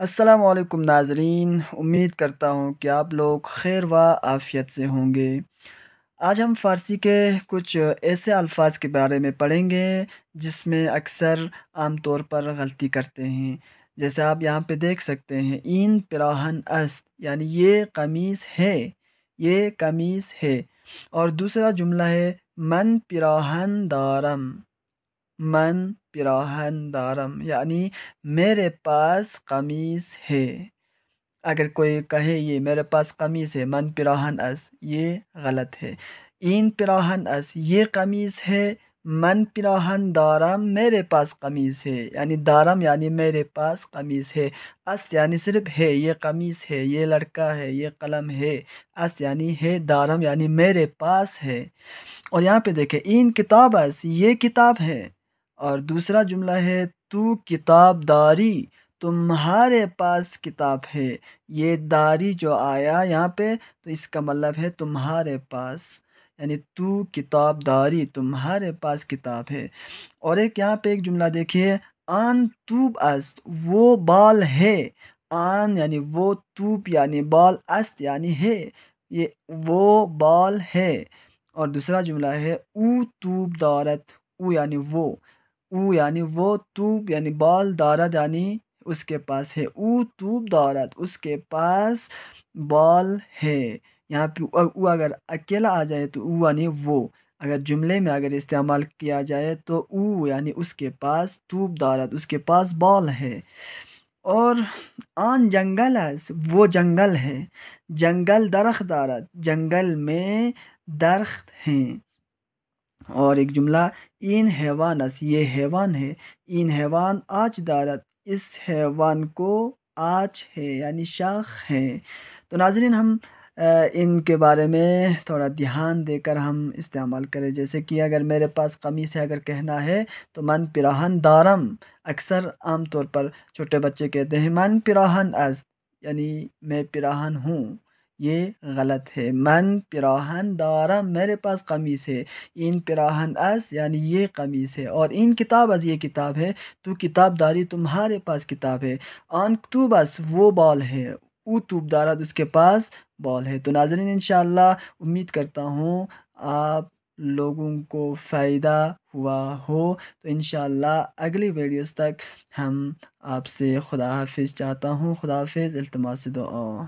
السلام علیکم ناظرین، امید کرتا ہوں کہ آپ لوگ خیر و عافیت سے ہوں گے۔ آج ہم فارسی کے کچھ ایسے الفاظ کے بارے میں پڑھیں گے جس میں اکثر عام طور پر غلطی کرتے ہیں۔ جیسے آپ یہاں پہ دیکھ سکتے ہیں، این پراہن است یعنی یہ قمیص ہے، یہ قمیص ہے۔ اور دوسرا جملہ ہے من پراہن دارم، من پراہن دارم یعنی میرے پاس قمیص ہے۔ اگر کوئی کہے یہ میرے پاس قمیص ہے، من پراہن اس، یہ غلط ہے۔ این پراہن اس یہ قمیص ہے، من پراہن دارم میرے پاس قمیص ہے، یعنی دارم یعنی میرے پاس قمیص ہے، اس یعنی صرف ہے، یہ قمیص ہے، یہ لڑکا ہے، یہ قلم ہے، اس یعنی ہے، دارم یعنی میرے پاس ہے۔ اور یہاں پہ دیکھیں، این کتاب اس یہ کتاب ہے۔ اور دوسرا جملہ ہے تو کتاب داری، تمہارے پاس کتاب ہے۔ یہ داری جو آیا یہاں پہ تو اس کا مطلب ہے تمہارے پاس، یعنی تو کتاب داری، تمہارے پاس کتاب ہے۔ اور ایک یہاں پہ ایک جملہ دیکھیے، آن توب است وہ بال ہے، آن یعنی وہ، توب یعنی بال، است یعنی ہے، یہ وہ بال ہے۔ اور دوسرا جملہ ہے او توب دارت، او یعنی وہ، او یعنی وہ، توب یعنی بال، دارت یعنی اس کے پاس ہے، او توب دارت اس کے پاس بال ہے۔ یہاں پہ او اگر اکیلا آ جائے تو او یعنی وہ، اگر جملے میں اگر استعمال کیا جائے تو او یعنی اس کے پاس، توب دارت اس کے پاس بال ہے۔ اور آن جنگل اس وہ جنگل ہے، جنگل درخت دارد جنگل میں درخت ہیں۔ اور ایک جملہ این حیوان اس یہ حیوان ہے، این حیوان آج دارد اس حیوان کو آج ہے یعنی شاخ ہے۔ تو ناظرین، ہم ان کے بارے میں تھوڑا دھیان دے کر ہم استعمال کریں۔ جیسے کہ اگر میرے پاس قمیص ہے اگر کہنا ہے تو من پراہن دارم، اکثر عام طور پر چھوٹے بچے کہتے ہیں من پراہن از یعنی میں پراہن ہوں، یہ غلط ہے۔ من پراہن دارم میرے پاس قمیص ہے، این پراہن اس یعنی یہ قمیص ہے۔ اور این کتاب از یہ کتاب ہے، تو کتاب داری تمہارے پاس کتاب ہے۔ آن کتوب اس وہ بال ہے، او توب دارد اس کے پاس بال ہے۔ تو ناظرین، انشاءاللہ امید کرتا ہوں آپ لوگوں کو فائدہ ہوا ہو۔ تو انشاءاللہ اگلی ویڈیوز تک ہم آپ سے خدا حافظ چاہتا ہوں، خدا حافظ، التماس دعا۔